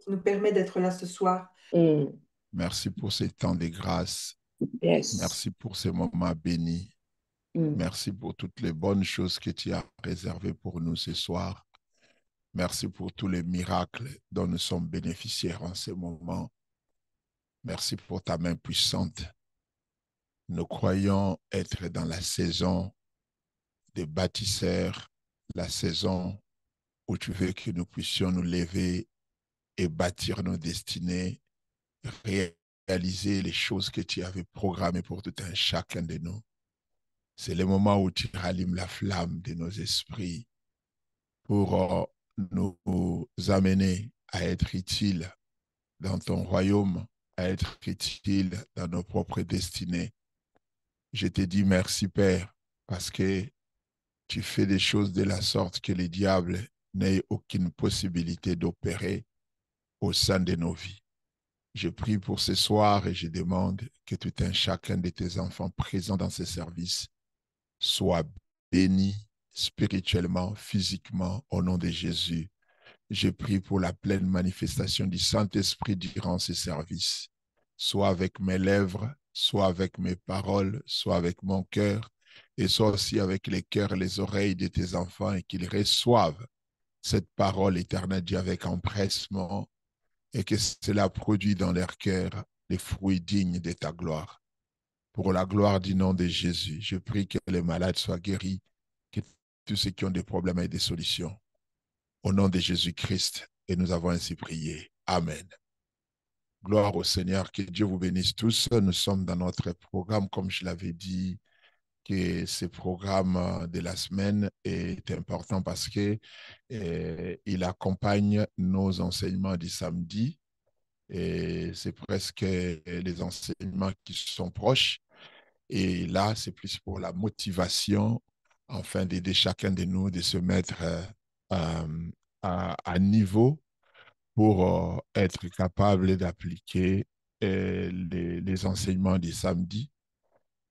qui nous permet d'être là ce soir. Mm. Merci pour ces temps de grâce. Yes. Merci pour ces moments bénis. Mm. Merci pour toutes les bonnes choses que tu as réservées pour nous ce soir. Merci pour tous les miracles dont nous sommes bénéficiaires en ce moment. Merci pour ta main puissante. Nous croyons être dans la saison des bâtisseurs, la saison où tu veux que nous puissions nous lever et bâtir nos destinées, réaliser les choses que tu avais programmées pour tout un chacun de nous. C'est le moment où tu rallumes la flamme de nos esprits pour nous amener à être utiles dans ton royaume, à être utiles dans nos propres destinées. Je te dis merci, Père, parce que tu fais des choses de la sorte que les diables n'aient aucune possibilité d'opérer au sein de nos vies. Je prie pour ce soir et je demande que tout un chacun de tes enfants présents dans ce service soit béni spirituellement, physiquement, au nom de Jésus. Je prie pour la pleine manifestation du Saint-Esprit durant ce service, soit avec mes lèvres, soit avec mes paroles, soit avec mon cœur, et soit aussi avec les cœurs et les oreilles de tes enfants, et qu'ils reçoivent cette parole éternelle Dieu avec empressement, et que cela produit dans leur cœur les fruits dignes de ta gloire. Pour la gloire du nom de Jésus, je prie que les malades soient guéris, que tous ceux qui ont des problèmes aient des solutions. Au nom de Jésus-Christ, et nous avons ainsi prié. Amen. Gloire au Seigneur, que Dieu vous bénisse tous. Nous sommes dans notre programme, comme je l'avais dit, que ce programme de la semaine est important parce que il accompagne nos enseignements du samedi et c'est presque les enseignements qui sont proches. Et là, c'est plus pour la motivation, afin d'aider chacun de nous de se mettre à niveau pour être capable d'appliquer les enseignements du samedi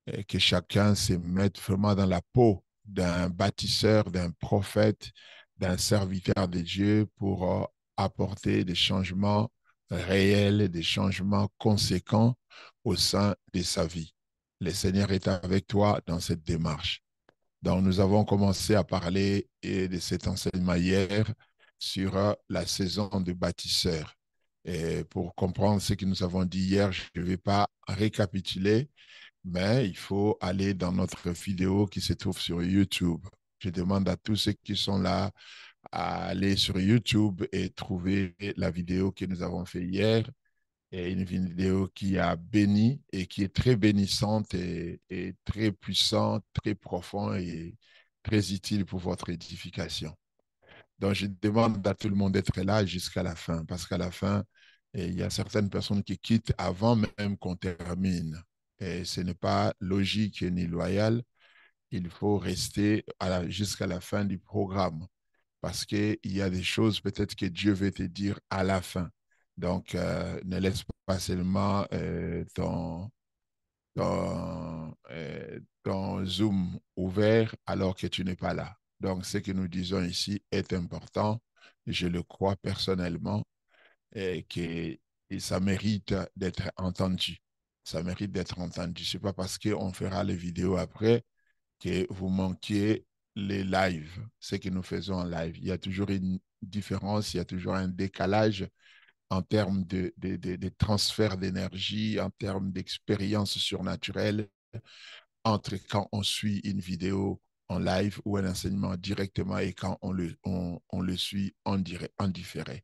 et que chacun se mette vraiment dans la peau d'un bâtisseur, d'un prophète, d'un serviteur de Dieu pour apporter des changements réels, des changements conséquents au sein de sa vie. Le Seigneur est avec toi dans cette démarche. Donc, nous avons commencé à parler de cet enseignement hier sur la saison de bâtisseurs. Et pour comprendre ce que nous avons dit hier, je ne vais pas récapituler, mais il faut aller dans notre vidéo qui se trouve sur YouTube. Je demande à tous ceux qui sont là à aller sur YouTube et trouver la vidéo que nous avons fait hier. Et une vidéo qui a béni et qui est très bénissante et très puissante, très profonde et très utile pour votre édification. Donc, je demande à tout le monde d'être là jusqu'à la fin, parce qu'à la fin, il y a certaines personnes qui quittent avant même qu'on termine. Et ce n'est pas logique ni loyal. Il faut rester jusqu'à la fin du programme, parce qu'il y a des choses peut-être que Dieu veut te dire à la fin. Donc, ne laisse pas seulement ton Zoom ouvert alors que tu n'es pas là. Donc, ce que nous disons ici est important. Je le crois personnellement et que et ça mérite d'être entendu. Ça mérite d'être entendu. Ce n'est pas parce qu'on fera les vidéos après que vous manquiez les lives, ce que nous faisons en live. Il y a toujours une différence, il y a toujours un décalage en termes de transfert d'énergie, en termes d'expérience surnaturelle entre quand on suit une vidéo en live ou un enseignement directement et quand on le suit en différé.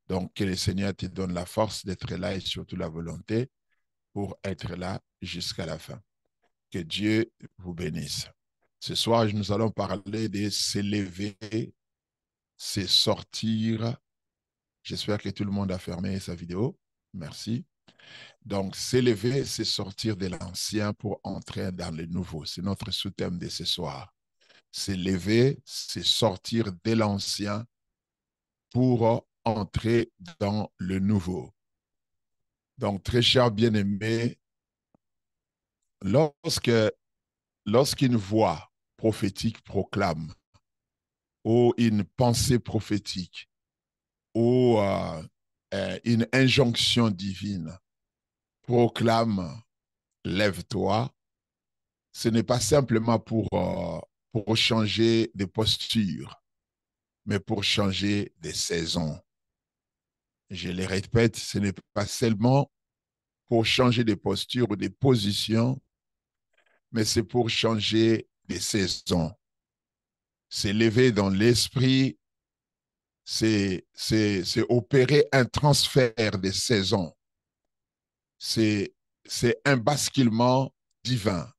Donc, que le Seigneur te donne la force d'être là et surtout la volonté pour être là jusqu'à la fin. Que Dieu vous bénisse. Ce soir, nous allons parler de s'élever, c'est sortir. J'espère que tout le monde a fermé sa vidéo. Merci. Donc, s'élever, c'est sortir de l'ancien pour entrer dans le nouveau. C'est notre sous-thème de ce soir. S'élever, c'est sortir de l'ancien pour entrer dans le nouveau. Donc, très cher bien-aimé, lorsqu'une voix prophétique proclame, ou une pensée prophétique, ou une injonction divine. Proclame, lève-toi. Ce n'est pas simplement pour changer de posture, mais pour changer des saisons. Je le répète, ce n'est pas seulement pour changer de posture ou de position, mais c'est pour changer des saisons. S'élever dans l'esprit, c'est opérer un transfert des saisons. C'est un basculement divin,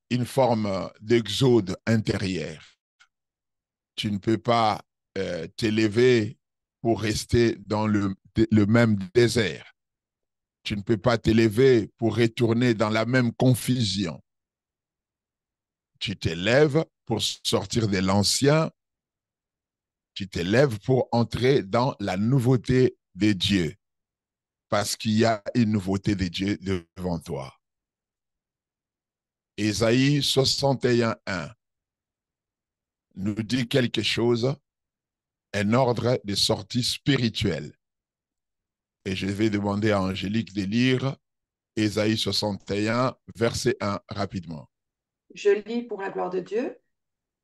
une forme d'exode intérieur. Tu ne peux pas t'élever pour rester dans le même désert. Tu ne peux pas t'élever pour retourner dans la même confusion. Tu t'élèves pour sortir de l'ancien. Tu t'élèves pour entrer dans la nouveauté de Dieu. Parce qu'il y a une nouveauté de Dieu devant toi. Ésaïe 61:1 nous dit quelque chose, un ordre de sortie spirituelle. Et je vais demander à Angélique de lire Ésaïe 61, verset 1, rapidement. Je lis pour la gloire de Dieu.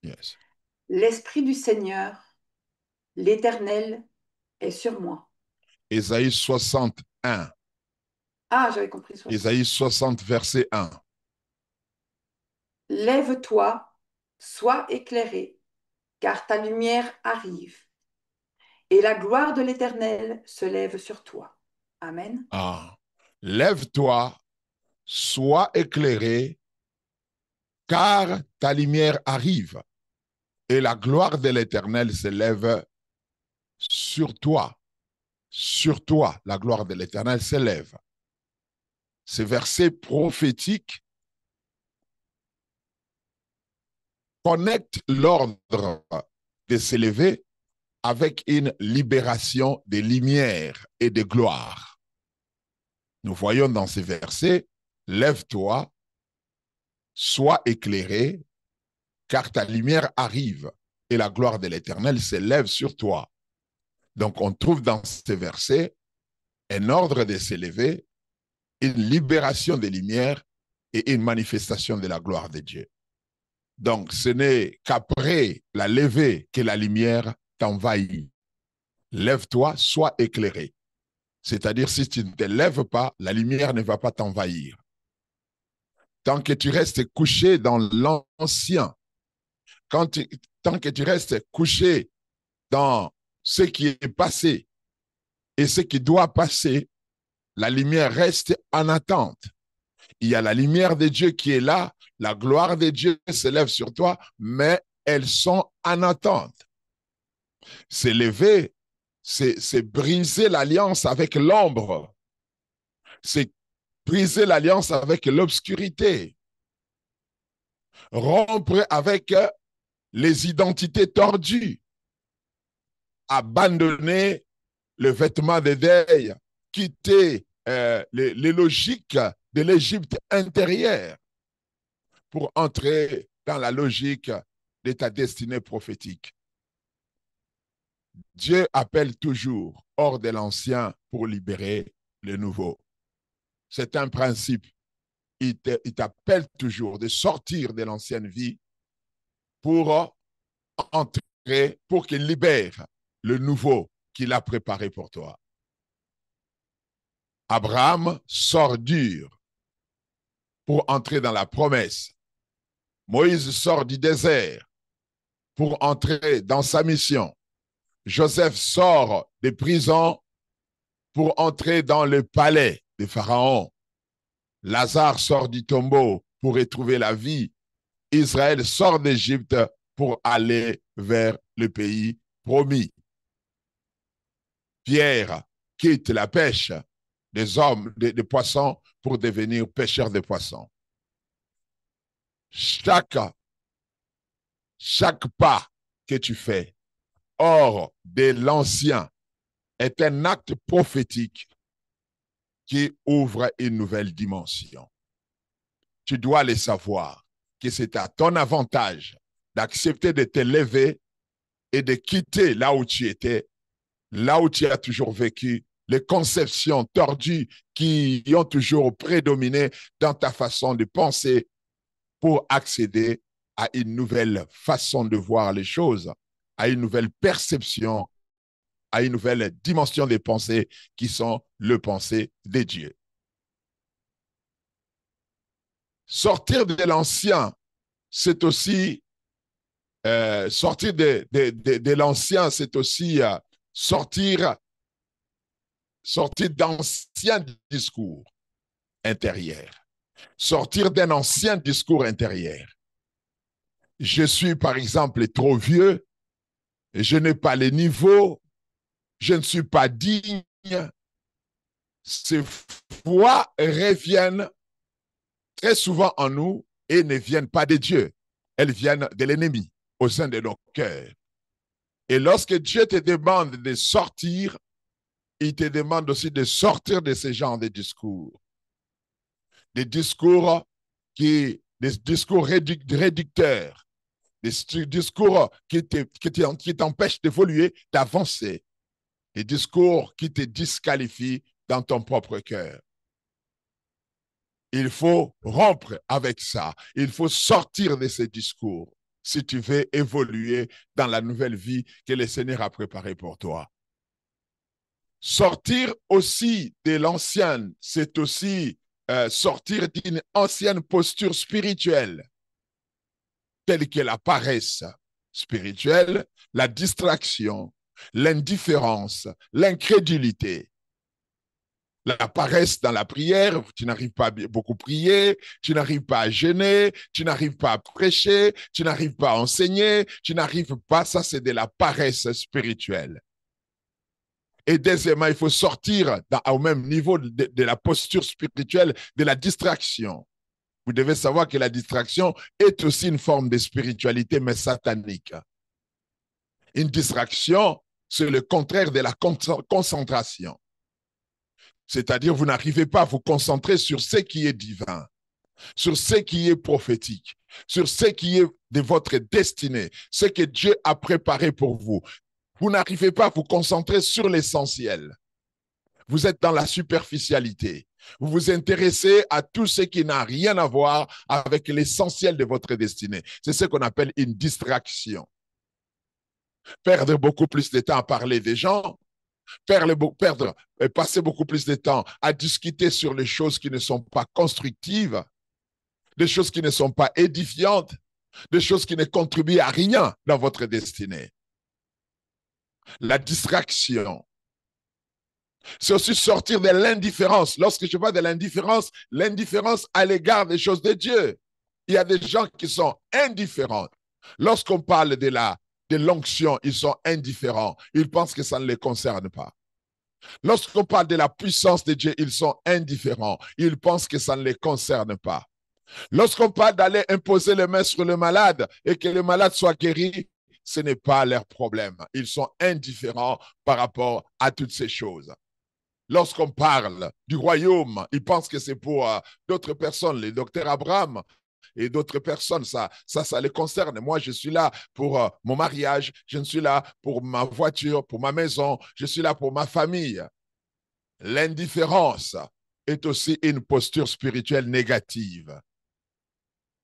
Yes. L'Esprit du Seigneur, l'Éternel, est sur moi. Ésaïe 61. Ah, j'avais compris 60. Ésaïe 60, verset 1. Lève-toi, sois éclairé, car ta lumière arrive, et la gloire de l'Éternel se lève sur toi. Amen. Ah. Lève-toi, sois éclairé, car ta lumière arrive, et la gloire de l'Éternel se lève sur toi. Sur toi, la gloire de l'Éternel s'élève. Ces versets prophétiques connectent l'ordre de s'élever avec une libération des lumières et de gloire. Nous voyons dans ces versets, lève-toi, sois éclairé, car ta lumière arrive et la gloire de l'Éternel s'élève sur toi. Donc on trouve dans ces versets un ordre de s'élever, une libération des lumières et une manifestation de la gloire de Dieu. Donc ce n'est qu'après la levée que la lumière t'envahit. Lève-toi, sois éclairé. C'est-à-dire, si tu ne te lèves pas, la lumière ne va pas t'envahir. Tant que tu restes couché dans l'ancien, tant que tu restes couché dans ce qui est passé et ce qui doit passer, la lumière reste en attente. Il y a la lumière de Dieu qui est là, la gloire de Dieu s'élève sur toi, mais elles sont en attente. S'élever, c'est briser l'alliance avec l'ombre. C'est briser l'alliance avec l'obscurité. Rompre avec les identités tordues. Abandonner le vêtement de deuil. Quitter les logiques de l'Égypte intérieure pour entrer dans la logique de ta destinée prophétique. Dieu appelle toujours hors de l'ancien pour libérer le nouveau. C'est un principe. Il t'appelle toujours de sortir de l'ancienne vie pour entrer, pour qu'il libère le nouveau qu'il a préparé pour toi. Abraham sort dur pour entrer dans la promesse. Moïse sort du désert pour entrer dans sa mission. Joseph sort des prisons pour entrer dans le palais de Pharaon. Lazare sort du tombeau pour retrouver la vie. Israël sort d'Égypte pour aller vers le pays promis. Pierre quitte la pêche des hommes, des poissons, pour devenir pêcheur de poissons. Chaque pas que tu fais hors de l'ancien est un acte prophétique qui ouvre une nouvelle dimension. Tu dois le savoir, que c'est à ton avantage d'accepter de te lever et de quitter là où tu étais, là où tu as toujours vécu, les conceptions tordues qui ont toujours prédominé dans ta façon de penser pour accéder à une nouvelle façon de voir les choses, à une nouvelle perception, à une nouvelle dimension des pensées qui sont le pensée des dieux. Sortir de l'ancien, c'est aussi sortir de l'ancien, c'est aussi sortir d'anciens discours intérieurs, sortir d'un ancien discours intérieur. Je suis, par exemple, trop vieux, je n'ai pas le niveau, je ne suis pas digne. Ces voix reviennent très souvent en nous et ne viennent pas de Dieu. Elles viennent de l'ennemi au sein de nos cœurs. Et lorsque Dieu te demande de sortir, il te demande aussi de sortir de ce genre de discours. Des discours des discours réducteurs, des discours qui t'empêchent d'évoluer, d'avancer, des discours qui te disqualifient dans ton propre cœur. Il faut rompre avec ça. Il faut sortir de ces discours si tu veux évoluer dans la nouvelle vie que le Seigneur a préparée pour toi. Sortir aussi de l'ancienne, c'est aussi sortir d'une ancienne posture spirituelle, telle que la paresse spirituelle, la distraction, l'indifférence, l'incrédulité. La paresse dans la prière, tu n'arrives pas à beaucoup prier, tu n'arrives pas à jeûner, tu n'arrives pas à prêcher, tu n'arrives pas à enseigner, tu n'arrives pas, ça c'est de la paresse spirituelle. Et deuxièmement, il faut sortir au même niveau de la posture spirituelle, de la distraction. Vous devez savoir que la distraction est aussi une forme de spiritualité, mais satanique. Une distraction, c'est le contraire de la concentration. C'est-à-dire, vous n'arrivez pas à vous concentrer sur ce qui est divin, sur ce qui est prophétique, sur ce qui est de votre destinée, ce que Dieu a préparé pour vous. Vous n'arrivez pas à vous concentrer sur l'essentiel. Vous êtes dans la superficialité. Vous vous intéressez à tout ce qui n'a rien à voir avec l'essentiel de votre destinée. C'est ce qu'on appelle une distraction. Perdre beaucoup plus de temps à parler des gens, passer beaucoup plus de temps à discuter sur les choses qui ne sont pas constructives, des choses qui ne sont pas édifiantes, des choses qui ne contribuent à rien dans votre destinée. La distraction. C'est aussi sortir de l'indifférence. Lorsque je parle de l'indifférence, l'indifférence à l'égard des choses de Dieu. Il y a des gens qui sont indifférents. Lorsqu'on parle de l'onction, ils sont indifférents. Ils pensent que ça ne les concerne pas. Lorsqu'on parle de la puissance de Dieu, ils sont indifférents. Ils pensent que ça ne les concerne pas. Lorsqu'on parle d'aller imposer les mains sur le malade et que le malade soit guéri, ce n'est pas leur problème. Ils sont indifférents par rapport à toutes ces choses. Lorsqu'on parle du royaume, ils pensent que c'est pour d'autres personnes, les docteurs Abraham et d'autres personnes, ça les concerne. Moi, je suis là pour mon mariage, je suis là pour ma voiture, pour ma maison, je suis là pour ma famille. L'indifférence est aussi une posture spirituelle négative.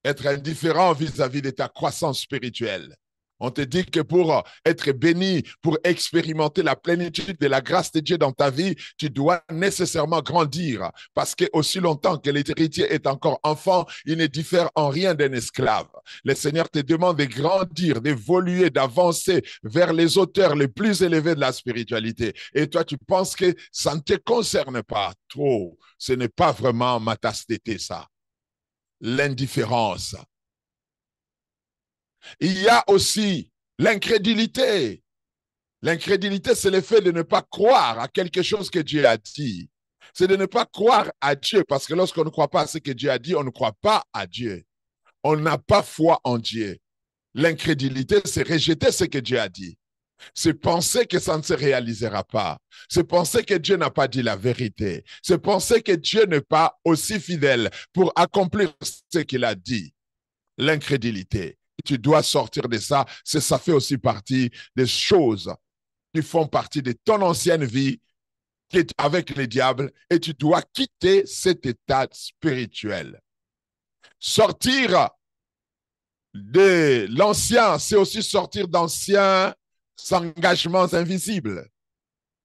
Être indifférent vis-à-vis de ta croissance spirituelle. On te dit que pour être béni, pour expérimenter la plénitude de la grâce de Dieu dans ta vie, tu dois nécessairement grandir. Parce que aussi longtemps que l'héritier est encore enfant, il ne diffère en rien d'un esclave. Le Seigneur te demande de grandir, d'évoluer, d'avancer vers les hauteurs les plus élevées de la spiritualité. Et toi, tu penses que ça ne te concerne pas trop. Ce n'est pas vraiment ma tasse de thé, ça. L'indifférence. Il y a aussi l'incrédulité. L'incrédulité, c'est le fait de ne pas croire à quelque chose que Dieu a dit. C'est de ne pas croire à Dieu, parce que lorsqu'on ne croit pas à ce que Dieu a dit, on ne croit pas à Dieu. On n'a pas foi en Dieu. L'incrédulité, c'est rejeter ce que Dieu a dit. C'est penser que ça ne se réalisera pas. C'est penser que Dieu n'a pas dit la vérité. C'est penser que Dieu n'est pas aussi fidèle pour accomplir ce qu'il a dit. L'incrédulité. Tu dois sortir de ça. Ça fait aussi partie des choses qui font partie de ton ancienne vie qui est avec les diables et tu dois quitter cet état spirituel. Sortir de l'ancien, c'est aussi sortir d'anciens engagements invisibles.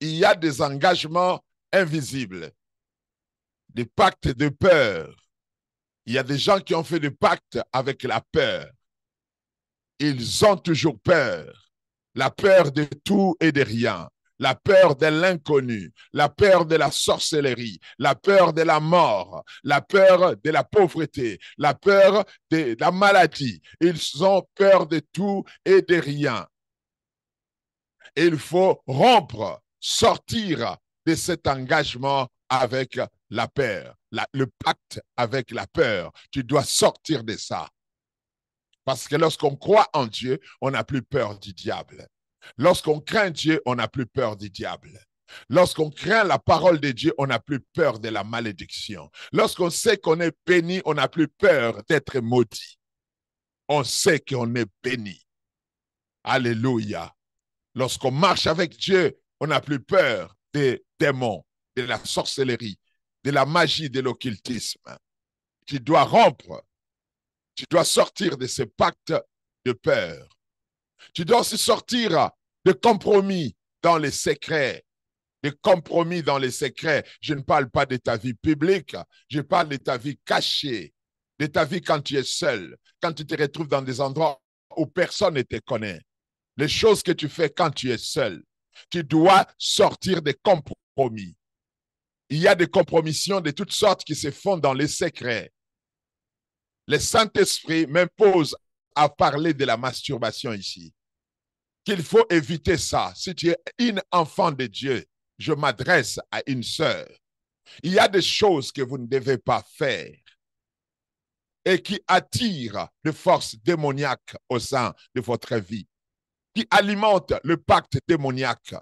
Il y a des engagements invisibles, des pactes de peur. Il y a des gens qui ont fait des pactes avec la peur. Ils ont toujours peur. La peur de tout et de rien. La peur de l'inconnu, la peur de la sorcellerie, la peur de la mort, la peur de la pauvreté, la peur de la maladie. Ils ont peur de tout et de rien. Et il faut rompre, sortir de cet engagement avec la peur, le pacte avec la peur. Tu dois sortir de ça. Parce que lorsqu'on croit en Dieu, on n'a plus peur du diable. Lorsqu'on craint Dieu, on n'a plus peur du diable. Lorsqu'on craint la parole de Dieu, on n'a plus peur de la malédiction. Lorsqu'on sait qu'on est béni, on n'a plus peur d'être maudit. On sait qu'on est béni. Alléluia. Lorsqu'on marche avec Dieu, on n'a plus peur des démons, de la sorcellerie, de la magie, de l'occultisme. Tu dois rompre. Tu dois sortir de ce pacte de peur. Tu dois aussi sortir de compromis dans les secrets. De compromis dans les secrets. Je ne parle pas de ta vie publique, je parle de ta vie cachée, de ta vie quand tu es seul, quand tu te retrouves dans des endroits où personne ne te connaît. Les choses que tu fais quand tu es seul. Tu dois sortir des compromis. Il y a des compromissions de toutes sortes qui se font dans les secrets. Le Saint-Esprit m'impose à parler de la masturbation ici. Qu'il faut éviter ça. Si tu es une enfant de Dieu, je m'adresse à une sœur. Il y a des choses que vous ne devez pas faire et qui attirent de forces démoniaques au sein de votre vie, qui alimentent le pacte démoniaque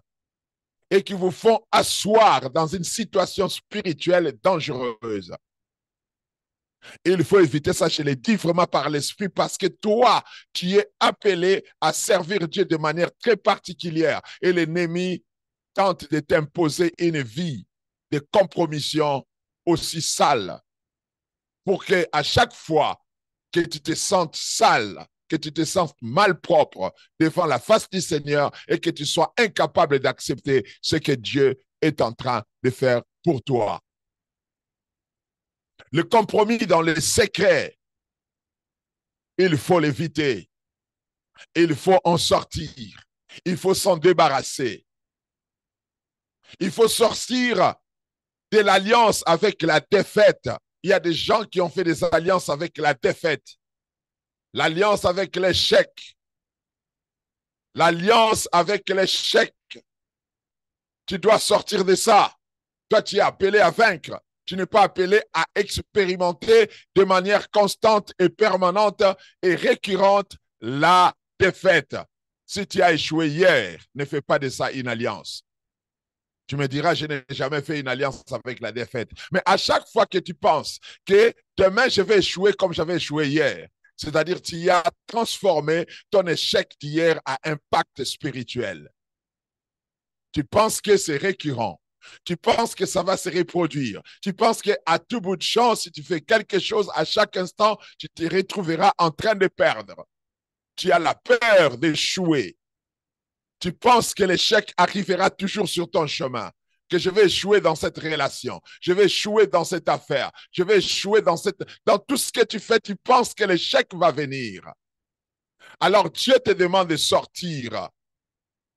et qui vous font asseoir dans une situation spirituelle dangereuse. Il faut éviter ça, je l'ai dit vraiment par l'esprit, parce que toi, tu es appelé à servir Dieu de manière très particulière. Et l'ennemi tente de t'imposer une vie de compromission aussi sale pour que à chaque fois que tu te sentes sale, que tu te sens malpropre devant la face du Seigneur et que tu sois incapable d'accepter ce que Dieu est en train de faire pour toi. Le compromis dans les secrets, il faut l'éviter. Il faut en sortir. Il faut s'en débarrasser. Il faut sortir de l'alliance avec la défaite. Il y a des gens qui ont fait des alliances avec la défaite. L'alliance avec l'échec. L'alliance avec l'échec. Tu dois sortir de ça. Toi, tu es appelé à vaincre. Tu n'es pas appelé à expérimenter de manière constante et permanente et récurrente la défaite. Si tu as échoué hier, ne fais pas de ça une alliance. Tu me diras, je n'ai jamais fait une alliance avec la défaite. Mais à chaque fois que tu penses que demain, je vais échouer comme j'avais échoué hier, c'est-à-dire tu as transformé ton échec d'hier à un pacte spirituel. Tu penses que c'est récurrent. Tu penses que ça va se reproduire. Tu penses qu'à tout bout de champ, si tu fais quelque chose à chaque instant, tu te retrouveras en train de perdre. Tu as la peur d'échouer. Tu penses que l'échec arrivera toujours sur ton chemin, que je vais échouer dans cette relation, je vais échouer dans cette affaire, je vais échouer dans tout ce que tu fais, tu penses que l'échec va venir. Alors Dieu te demande de sortir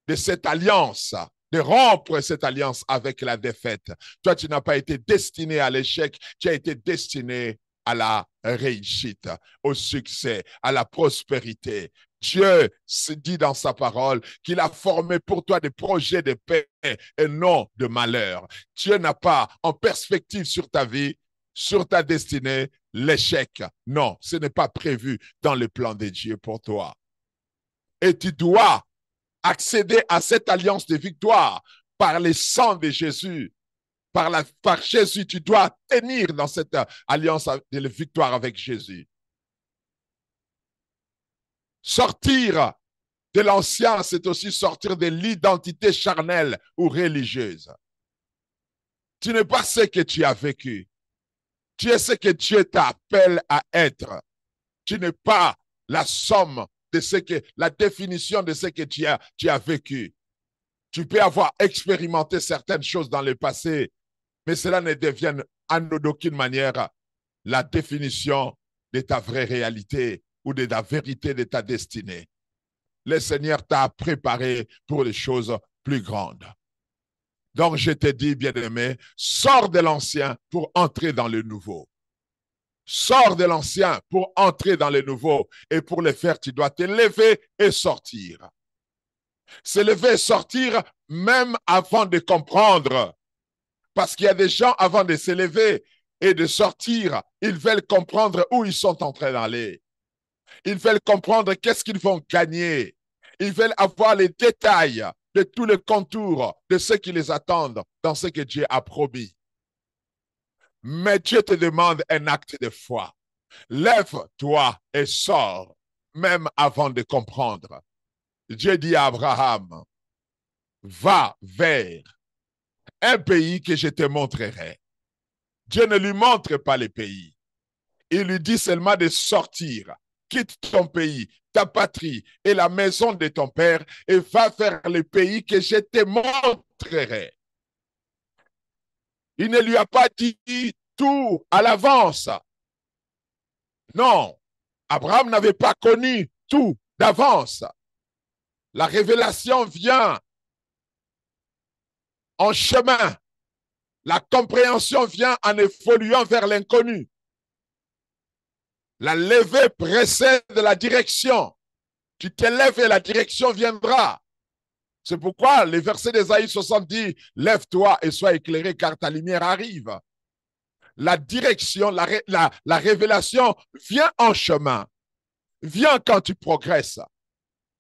de cette alliance, de rompre cette alliance avec la défaite. Toi, tu n'as pas été destiné à l'échec, tu as été destiné à la réussite, au succès, à la prospérité. Dieu se dit dans sa parole qu'il a formé pour toi des projets de paix et non de malheur. Dieu n'a pas en perspective sur ta vie, sur ta destinée, l'échec. Non, ce n'est pas prévu dans le plan de Dieu pour toi. Et tu dois accéder à cette alliance de victoire par le sang de Jésus. Par Jésus, tu dois tenir dans cette alliance de victoire avec Jésus. Sortir de l'ancien, c'est aussi sortir de l'identité charnelle ou religieuse. Tu n'es pas ce que tu as vécu. Tu es ce que Dieu t'appelle à être. Tu n'es pas la somme de ce que, la définition de ce que tu as vécu. Tu peux avoir expérimenté certaines choses dans le passé, mais cela ne devienne en aucune manière la définition de ta vraie réalité ou de la vérité de ta destinée. Le Seigneur t'a préparé pour des choses plus grandes. Donc, je te dis, bien-aimé, sors de l'ancien pour entrer dans le nouveau. Sors de l'ancien pour entrer dans le nouveau. Et pour le faire, tu dois te lever et sortir. Se lever et sortir même avant de comprendre. Parce qu'il y a des gens, avant de se lever et de sortir, ils veulent comprendre où ils sont en train d'aller. Ils veulent comprendre qu'est-ce qu'ils vont gagner. Ils veulent avoir les détails de tous les contours de ce qui les attendent dans ce que Dieu a promis. Mais Dieu te demande un acte de foi. Lève-toi et sors, même avant de comprendre. Dieu dit à Abraham, va vers un pays que je te montrerai. Dieu ne lui montre pas le pays. Il lui dit seulement de sortir. Quitte ton pays, ta patrie et la maison de ton père et va vers le pays que je te montrerai. Il ne lui a pas dit tout à l'avance. Non, Abraham n'avait pas connu tout d'avance. La révélation vient en chemin. La compréhension vient en évoluant vers l'inconnu. La levée précède la direction. Tu te lèves et la direction viendra. C'est pourquoi le verset d'Ésaïe 60 dit « Lève-toi et sois éclairé car ta lumière arrive ». La direction, la révélation vient en chemin. Vient quand tu progresses.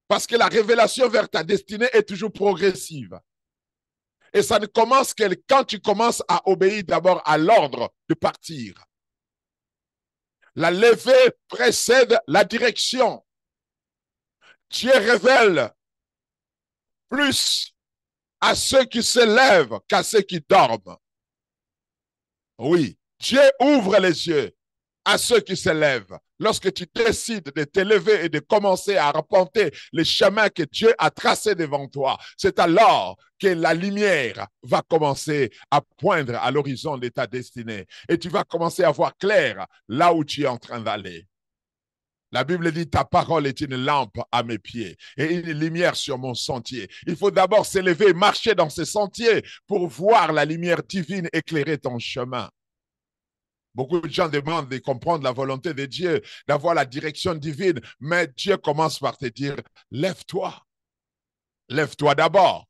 Parce que la révélation vers ta destinée est toujours progressive. Et ça ne commence que quand tu commences à obéir d'abord à l'ordre de partir. La levée précède la direction. Dieu révèle plus à ceux qui se lèvent qu'à ceux qui dorment. Oui, Dieu ouvre les yeux à ceux qui se lèvent. Lorsque tu décides de te lever et de commencer à arpenter les chemins que Dieu a tracés devant toi, c'est alors que la lumière va commencer à poindre à l'horizon de ta destinée. Et tu vas commencer à voir clair là où tu es en train d'aller. La Bible dit, ta parole est une lampe à mes pieds et une lumière sur mon sentier. Il faut d'abord se lever et marcher dans ce sentier pour voir la lumière divine éclairer ton chemin. Beaucoup de gens demandent de comprendre la volonté de Dieu, d'avoir la direction divine, mais Dieu commence par te dire, lève-toi. Lève-toi d'abord.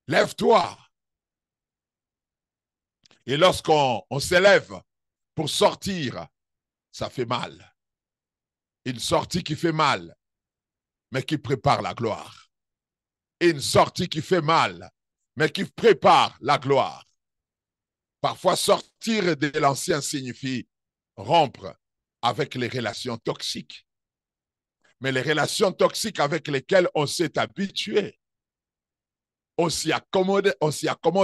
Lève-toi. Et lorsqu'on s'élève pour sortir, ça fait mal. Une sortie qui fait mal, mais qui prépare la gloire. Une sortie qui fait mal, mais qui prépare la gloire. Parfois, sortir de l'ancien signifie rompre avec les relations toxiques. Mais les relations toxiques avec lesquelles on s'est habitué, on s'y accommode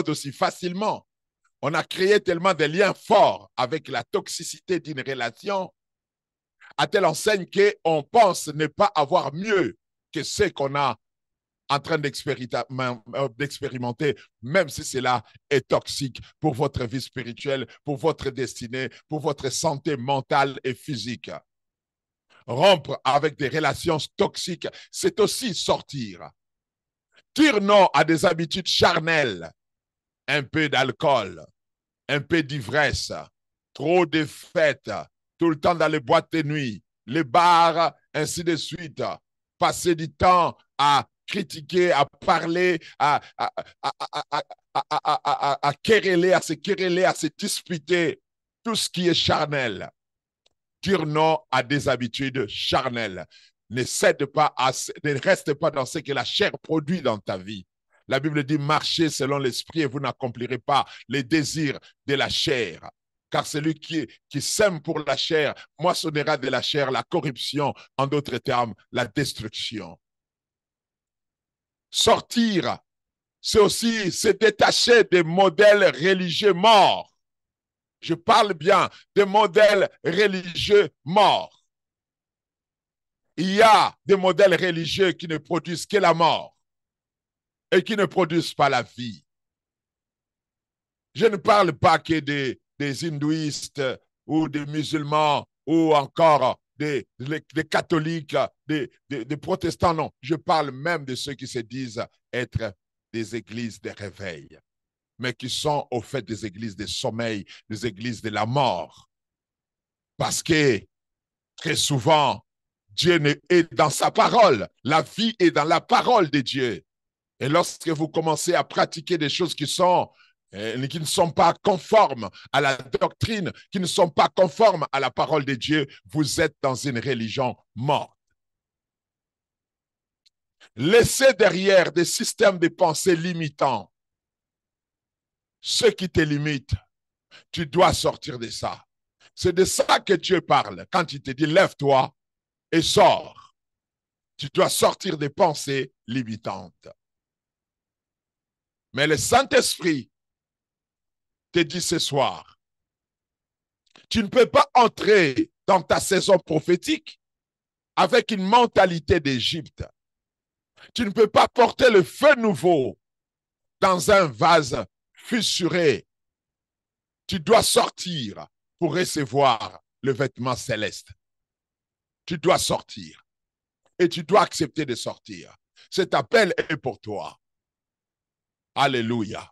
aussi facilement. On a créé tellement de liens forts avec la toxicité d'une relation à telle enseigne qu'on pense ne pas avoir mieux que ce qu'on a en train d'expérimenter, même si cela est toxique pour votre vie spirituelle, pour votre destinée, pour votre santé mentale et physique. Rompre avec des relations toxiques, c'est aussi sortir. Dire non à des habitudes charnelles, un peu d'alcool, un peu d'ivresse, trop de fêtes, tout le temps dans les boîtes de nuit, les bars, ainsi de suite. Passer du temps à critiquer, à parler, à quereller, à se quereller, à se disputer, tout ce qui est charnel. Dire non à des habitudes charnelles. Ne reste pas dans ce que la chair produit dans ta vie. La Bible dit, marchez selon l'esprit et vous n'accomplirez pas les désirs de la chair. Car celui qui sème pour la chair moissonnera de la chair la corruption, en d'autres termes, la destruction. Sortir, c'est aussi se détacher des modèles religieux morts. Je parle bien des modèles religieux morts. Il y a des modèles religieux qui ne produisent que la mort et qui ne produisent pas la vie. Je ne parle pas que des hindouistes ou des musulmans ou encore des catholiques, des protestants, non. Je parle même de ceux qui se disent être des églises de réveil, mais qui sont au fait des églises de sommeil, des églises de la mort. Parce que très souvent, Dieu est dans sa parole. La vie est dans la parole de Dieu. Et lorsque vous commencez à pratiquer des choses qui ne sont pas conformes à la doctrine, qui ne sont pas conformes à la parole de Dieu, vous êtes dans une religion morte. Laissez derrière des systèmes de pensée limitants. Ceux qui te limitent, tu dois sortir de ça. C'est de ça que Dieu parle quand il te dit lève-toi et sors. Tu dois sortir des pensées limitantes. Mais le Saint-Esprit te dit ce soir, tu ne peux pas entrer dans ta saison prophétique avec une mentalité d'Égypte. Tu ne peux pas porter le feu nouveau dans un vase fissuré. Tu dois sortir pour recevoir le vêtement céleste. Tu dois sortir et tu dois accepter de sortir. Cet appel est pour toi. Alléluia.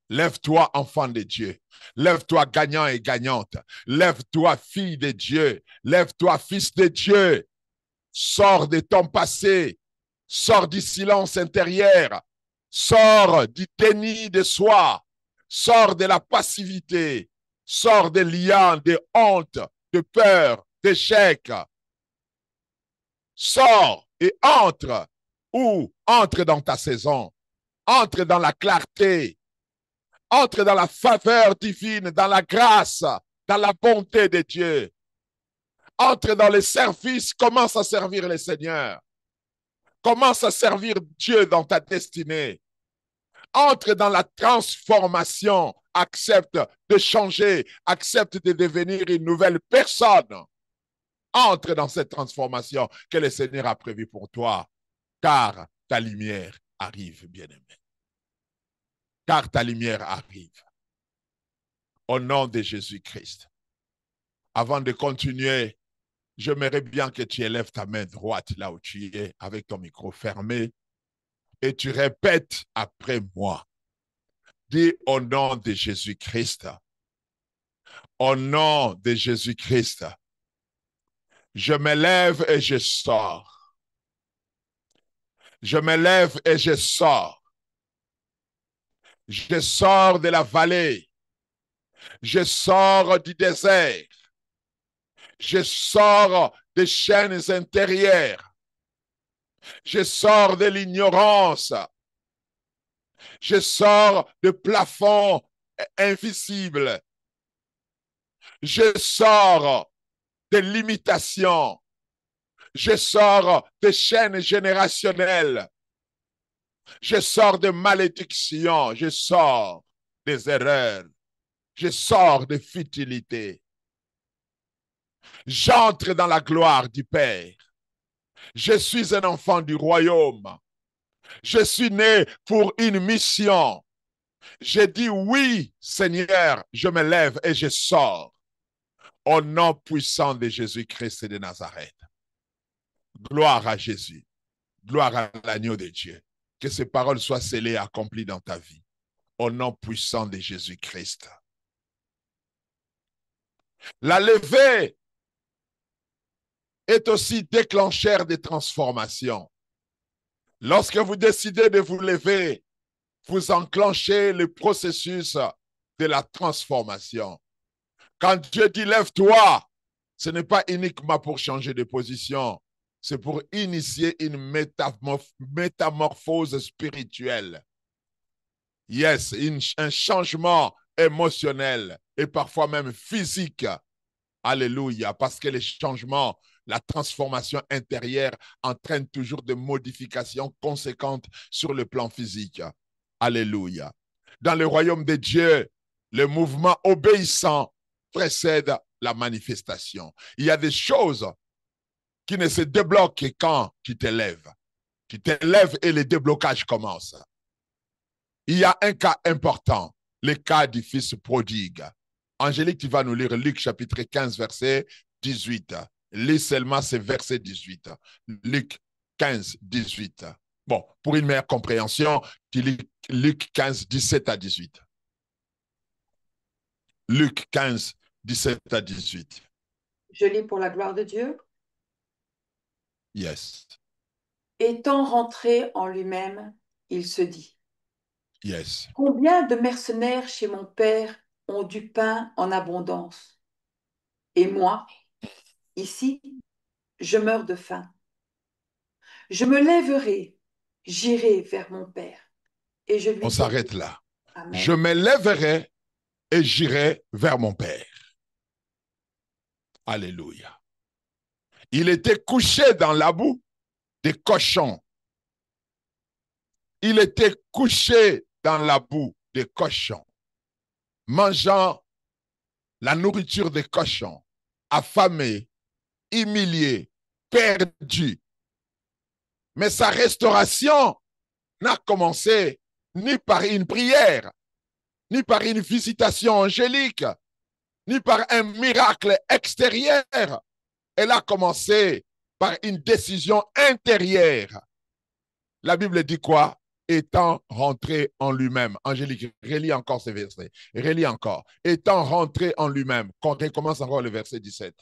Lève-toi, enfant de Dieu. Lève-toi, gagnant et gagnante. Lève-toi, fille de Dieu. Lève-toi, fils de Dieu. Sors de ton passé. Sors du silence intérieur. Sors du déni de soi. Sors de la passivité. Sors des liens, de honte, de peur, d'échec. Sors et entre. Ou entre dans ta saison. Entre dans la clarté. Entre dans la faveur divine, dans la grâce, dans la bonté de Dieu. Entre dans le service, commence à servir le Seigneur. Commence à servir Dieu dans ta destinée. Entre dans la transformation. Accepte de changer. Accepte de devenir une nouvelle personne. Entre dans cette transformation que le Seigneur a prévue pour toi. Car ta lumière arrive, bien-aimé. Car ta lumière arrive. Au nom de Jésus-Christ. Avant de continuer, j'aimerais bien que tu élèves ta main droite là où tu es avec ton micro fermé et tu répètes après moi. Dis au nom de Jésus-Christ. Au nom de Jésus-Christ. Je me lève et je sors. Je me lève et je sors. Je sors de la vallée. Je sors du désert. Je sors des chaînes intérieures. Je sors de l'ignorance. Je sors de plafonds invisibles. Je sors des limitations. Je sors des chaînes générationnelles. Je sors de malédictions. Je sors des erreurs. Je sors de futilité. J'entre dans la gloire du Père. Je suis un enfant du royaume. Je suis né pour une mission. J'ai dit oui, Seigneur, je me lève et je sors. Au nom puissant de Jésus-Christ de Nazareth. Gloire à Jésus. Gloire à l'agneau de Dieu. Que ces paroles soient scellées et accomplies dans ta vie. Au nom puissant de Jésus-Christ. La levée est aussi déclencheur de transformation. Lorsque vous décidez de vous lever, vous enclenchez le processus de la transformation. Quand Dieu dit lève-toi, ce n'est pas uniquement pour changer de position, c'est pour initier une métamorphose spirituelle. Yes, un changement émotionnel et parfois même physique. Alléluia, parce que les changements, la transformation intérieure entraîne toujours des modifications conséquentes sur le plan physique. Alléluia. Dans le royaume de Dieu, le mouvement obéissant précède la manifestation. Il y a des choses qui ne se débloquent que quand tu te lèves. Tu te lèves et le déblocage commence. Il y a un cas important, le cas du fils prodigue. Angélique, tu vas nous lire Luc chapitre 15, verset 18. Lis seulement ce verset 18. Luc 15, 18. Bon, pour une meilleure compréhension, tu lis Luc 15, 17 à 18. Luc 15, 17 à 18. Je lis pour la gloire de Dieu. Yes. Étant rentré en lui-même, il se dit, Yes. combien de mercenaires chez mon père ont du pain en abondance? Et moi, ici, je meurs de faim. Je me lèverai, j'irai vers mon père, et je On lui dirai, s'arrête là. Je Amen. me lèverai et j'irai vers mon Père. Alléluia. Il était couché dans la boue des cochons. Il était couché dans la boue des cochons, mangeant la nourriture des cochons, affamé, humilié, perdu. Mais sa restauration n'a commencé ni par une prière, ni par une visitation angélique, ni par un miracle extérieur. Elle a commencé par une décision intérieure. La Bible dit quoi? Étant rentré en lui-même. Angélique, relis encore ce verset. Relis encore. Étant rentré en lui-même. Quand on commence encore le verset 17.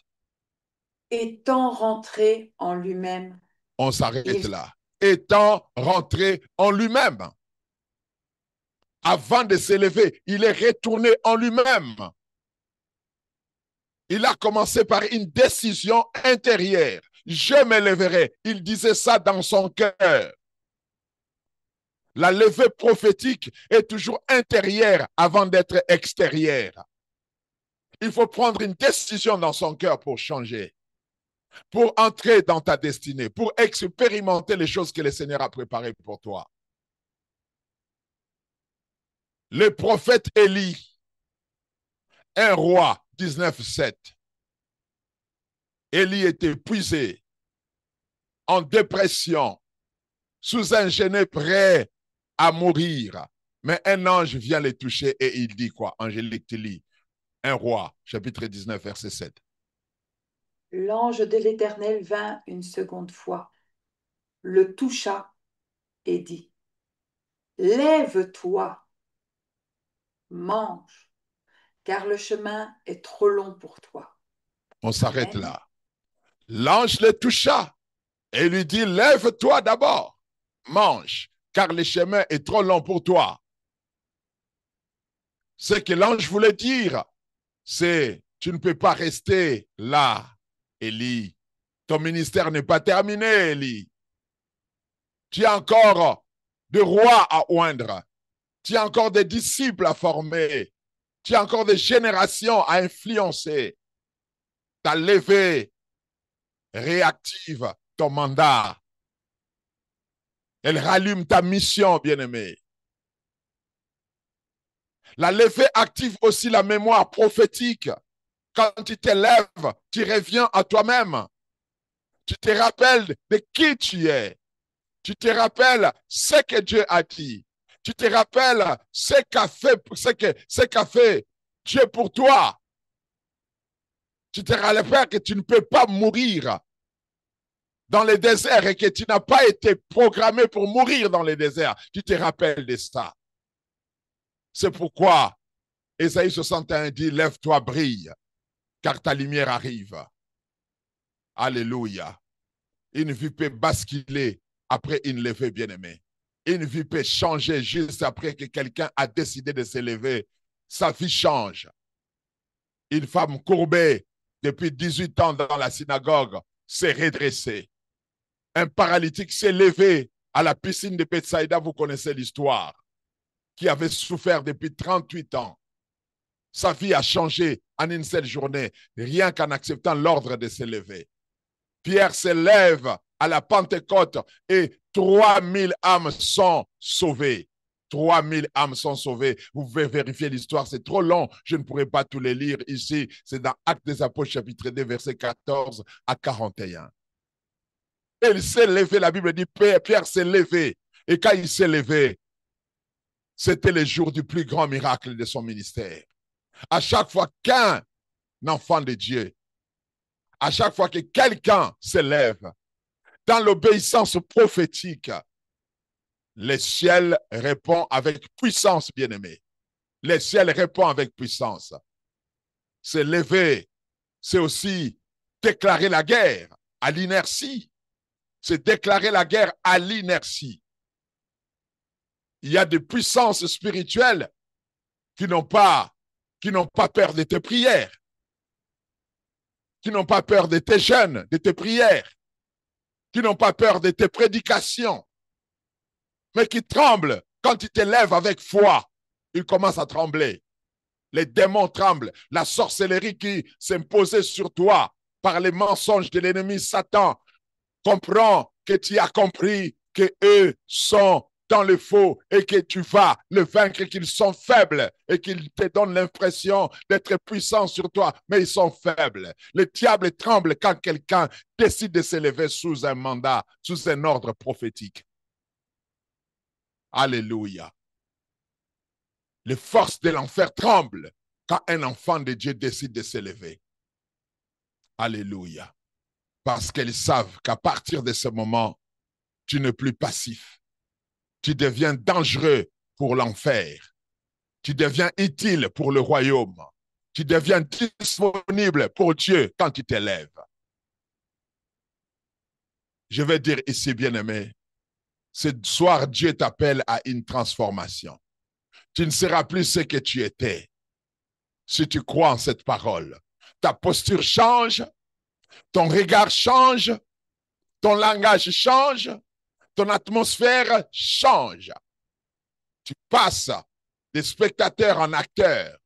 Étant rentré en lui-même, On s'arrête il... là. Étant rentré en lui-même. Avant de s'élever, il est retourné en lui-même. Il a commencé par une décision intérieure. Je me lèverai. Il disait ça dans son cœur. La levée prophétique est toujours intérieure avant d'être extérieure. Il faut prendre une décision dans son cœur pour changer, pour entrer dans ta destinée, pour expérimenter les choses que le Seigneur a préparées pour toi. Le prophète Élie, un roi, 19:7. Élie était épuisé, en dépression, sous un genet prêt à mourir. Mais un ange vient le toucher et il dit quoi? Angélique, tu lis. Un roi, chapitre 19, verset 7. L'ange de l'Éternel vint une seconde fois, le toucha et dit, lève-toi, mange, car le chemin est trop long pour toi. On s'arrête Amen. là. L'ange le toucha et lui dit, lève-toi d'abord, mange, car le chemin est trop long pour toi. Ce que l'ange voulait dire, c'est, tu ne peux pas rester là, Élie. Ton ministère n'est pas terminé, Élie. Tu as encore des rois à oindre. Tu as encore des disciples à former. Tu as encore des générations à influencer. Ta levée réactive ton mandat. Elle rallume ta mission, bien-aimé. La levée active aussi la mémoire prophétique. Quand tu te lèves, tu reviens à toi-même. Tu te rappelles de qui tu es. Tu te rappelles ce que Dieu a dit. Tu te rappelles ce qu'a fait Dieu pour toi. Tu te rappelles que tu ne peux pas mourir dans le désert et que tu n'as pas été programmé pour mourir dans le désert. Tu te rappelles de ça. C'est pourquoi Ésaïe 61 dit, lève-toi, brille, car ta lumière arrive. Alléluia. Une vie peut basculer après une levée, bien-aimée. Une vie peut changer juste après que quelqu'un a décidé de se lever. Sa vie change. Une femme courbée depuis 18 ans dans la synagogue s'est redressée. Un paralytique s'est levé à la piscine de Bethsaïda, vous connaissez l'histoire, qui avait souffert depuis 38 ans. Sa vie a changé en une seule journée, rien qu'en acceptant l'ordre de se lever. Pierre se lève à la Pentecôte et 3000 âmes sont sauvées. 3000 âmes sont sauvées. Vous pouvez vérifier l'histoire, c'est trop long. Je ne pourrai pas tous les lire ici. C'est dans Actes des Apôtres, chapitre 2, versets 14 à 41. Et il s'est levé, la Bible dit, Pierre s'est levé. Et quand il s'est levé, c'était le jour du plus grand miracle de son ministère. À chaque fois qu'un enfant de Dieu, à chaque fois que quelqu'un se lève dans l'obéissance prophétique, le ciel répond avec puissance, bien-aimé. Le ciel répond avec puissance. Se lever, c'est aussi déclarer la guerre à l'inertie. C'est déclarer la guerre à l'inertie. Il y a des puissances spirituelles qui n'ont pas peur de tes prières, qui n'ont pas peur de tes jeûnes, de tes prières, qui n'ont pas peur de tes prédications, mais qui tremblent quand tu te lèves avec foi. Ils commencent à trembler. Les démons tremblent. La sorcellerie qui s'imposait sur toi par les mensonges de l'ennemi Satan comprend que tu as compris qu'eux sont dans le faux et que tu vas le vaincre, qu'ils sont faibles et qu'ils te donnent l'impression d'être puissants sur toi, mais ils sont faibles. Le diable tremble quand quelqu'un décide de s'élever sous un mandat, sous un ordre prophétique. Alléluia. Les forces de l'enfer tremblent quand un enfant de Dieu décide de s'élever. Alléluia. Parce qu'ils savent qu'à partir de ce moment, tu n'es plus passif. Tu deviens dangereux pour l'enfer. Tu deviens utile pour le royaume. Tu deviens disponible pour Dieu quand tu t'élèves. Je vais dire ici, bien-aimé, ce soir, Dieu t'appelle à une transformation. Tu ne seras plus ce que tu étais si tu crois en cette parole. Ta posture change, ton regard change, ton langage change, ton atmosphère change. Tu passes des spectateurs en acteurs.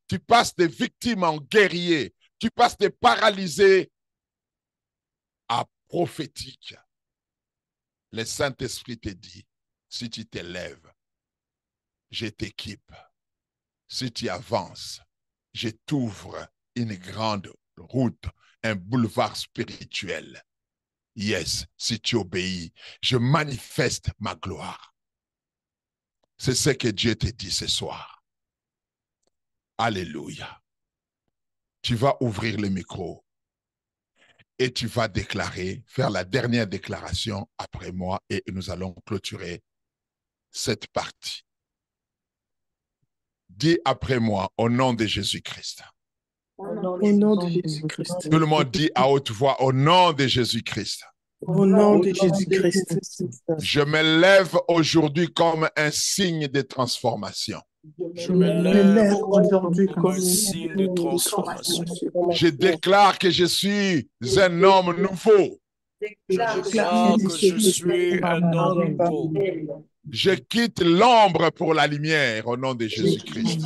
Tu passes des victimes en guerriers. Tu passes des paralysés à prophétiques. Le Saint-Esprit te dit, si tu t'élèves, je t'équipe. Si tu avances, je t'ouvre une grande route, un boulevard spirituel. Yes, si tu obéis, je manifeste ma gloire. C'est ce que Dieu te dit ce soir. Alléluia. Tu vas ouvrir le micro et tu vas déclarer, faire la dernière déclaration après moi et nous allons clôturer cette partie. Dis après moi, au nom de Jésus-Christ. Au nom de Jésus-Christ. Tout le monde dit à haute voix, au nom de Jésus-Christ. Au nom de Jésus-Christ. Je me lève aujourd'hui comme un signe de transformation. Je me lève aujourd'hui comme un signe de transformation. Je déclare que je suis un homme nouveau. Je déclare que je suis un homme nouveau. Je quitte l'ombre pour la lumière au nom de Jésus-Christ.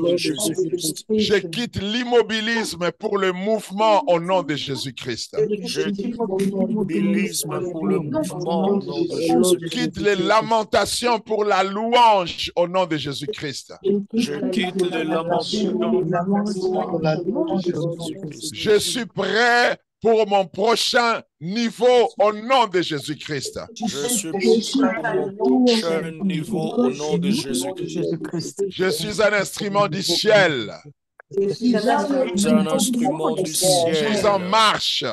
Je quitte l'immobilisme pour le mouvement au nom de Jésus-Christ. Je quitte l'immobilisme pour le mouvement au nom de Je Jésus-Christ. quitte les lamentations pour la louange au nom de Jésus-Christ. Je quitte les lamentations pour la louange de Jésus-Christ. Je suis prêt pour mon prochain niveau au nom de Jésus-Christ. Je suis prêt pour mon prochain niveau au nom de Jésus-Christ. Je suis un instrument du ciel. Je suis un instrument du Je suis en ciel. marche.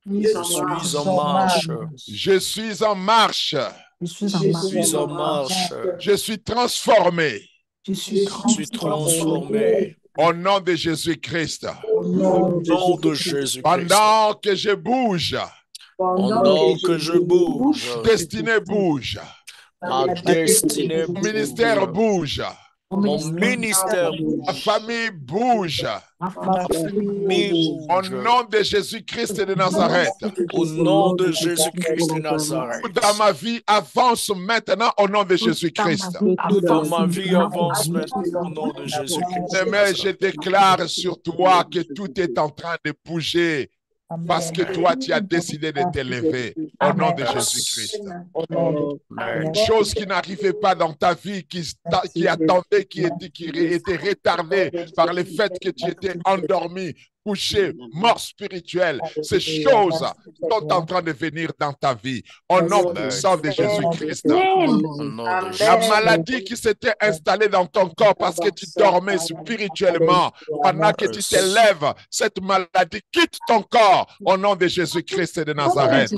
Je suis en marche. Je suis en marche. Je suis en marche. Je suis transformé Je suis transformé au nom de Jésus-Christ. au nom de Jésus-Christ. Pendant que je bouge, Pendant que je bouge, destinée bouge, ma destinée mon ministère bouge. bouge, Mon ministère ma bouge. famille bouge. Ma famille Au bouge. nom de Jésus-Christ de Nazareth. Au nom de Jésus-Christ de Nazareth. Tout dans ma vie avance maintenant au nom de Jésus-Christ. Tout dans ma vie avance maintenant au nom de Jésus-Christ. Mais je déclare sur toi que tout est en train de bouger parce que toi, tu as décidé de t'élever au nom de Jésus-Christ. Une chose qui n'arrivait pas dans ta vie, qui attendait, qui était retardée par le fait que tu étais endormi, couché, mort spirituel. Ces choses sont en train de venir dans ta vie au nom puissant de Jésus-Christ. La maladie qui s'était installée dans ton corps parce que tu dormais spirituellement, pendant que tu t'élèves, cette maladie quitte ton corps au nom de Jésus-Christ de Nazareth.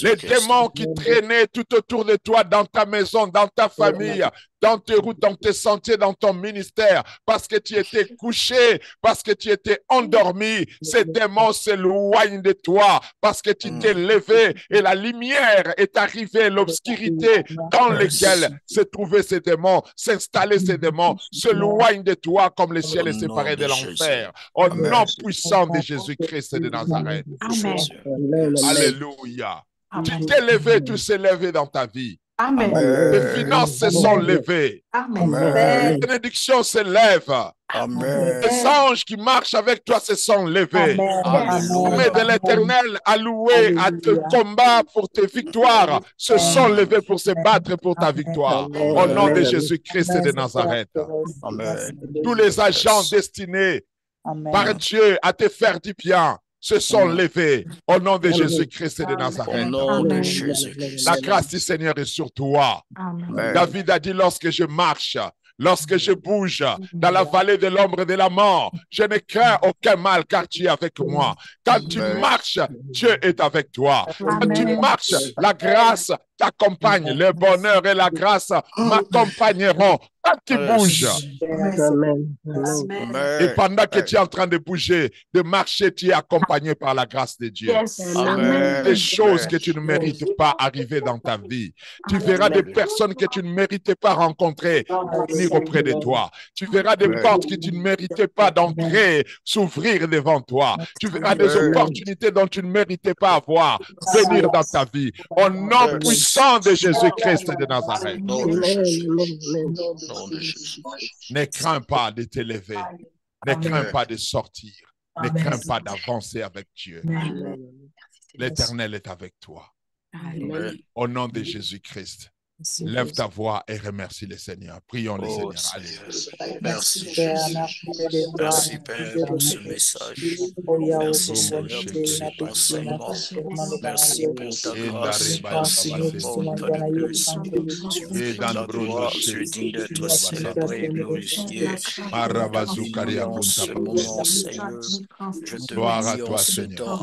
Les démons qui traînaient tout autour de toi, dans ta maison, dans ta famille, dans tes routes, dans tes sentiers, dans ton ministère, parce que tu étais couché, parce que tu étais endormi, ces démons s'éloignent de toi, parce que tu t'es levé et la lumière est arrivée, l'obscurité dans laquelle se trouvaient ces démons, s'installaient ces démons, s'éloignent de toi comme le ciel est séparé de l'enfer. Au nom puissant de Jésus-Christ de Nazareth. Alléluia. Tu t'es levé, tu s'es levé dans ta vie. Les finances se sont levées. Les bénédictions se lèvent. Les anges qui marchent avec toi se sont levés. L'armée de l'Éternel allouée à te combat pour tes victoires se sont levés pour se battre pour ta victoire. Au nom de Jésus-Christ de Nazareth. Tous les agents destinés par Dieu à te faire du bien se sont levés au nom de Jésus-Christ de Nazareth. La grâce du Seigneur est sur toi. David a dit, lorsque je marche, lorsque je bouge dans la vallée de l'ombre de la mort, je ne crains aucun mal car tu es avec moi. Quand tu marches, Dieu est avec toi. Quand tu marches, la grâce t'accompagne. Le bonheur et la grâce m'accompagneront. Quand tu bouges, et pendant que tu es en train de bouger, de marcher, tu es accompagné par la grâce de Dieu. Des choses que tu ne mérites pas arriver dans ta vie. Tu verras des personnes que tu ne méritais pas rencontrer venir auprès de toi. Tu verras des portes que tu ne méritais pas d'entrer, s'ouvrir devant toi. Tu verras des opportunités dont tu ne méritais pas avoir venir dans ta vie. Au nom puissant de Jésus-Christ de Nazareth. Ne crains pas de t'élever. Ne crains pas de sortir. Ne crains pas d'avancer avec Dieu. L'Éternel est avec toi. Au nom de Jésus-Christ. Lève ta voix et remercie le Seigneur. Prions le Seigneur. Allez. Merci Jésus. Merci Père pour ce message. Merci Seigneur pour cet enseignement. Merci pour ta grâce. Merci pour ta grâce. Tu mérites la gloire. Tu es digne d'être célébré et glorifié. Dans ce moment, Seigneur, je te bénis en ce temps.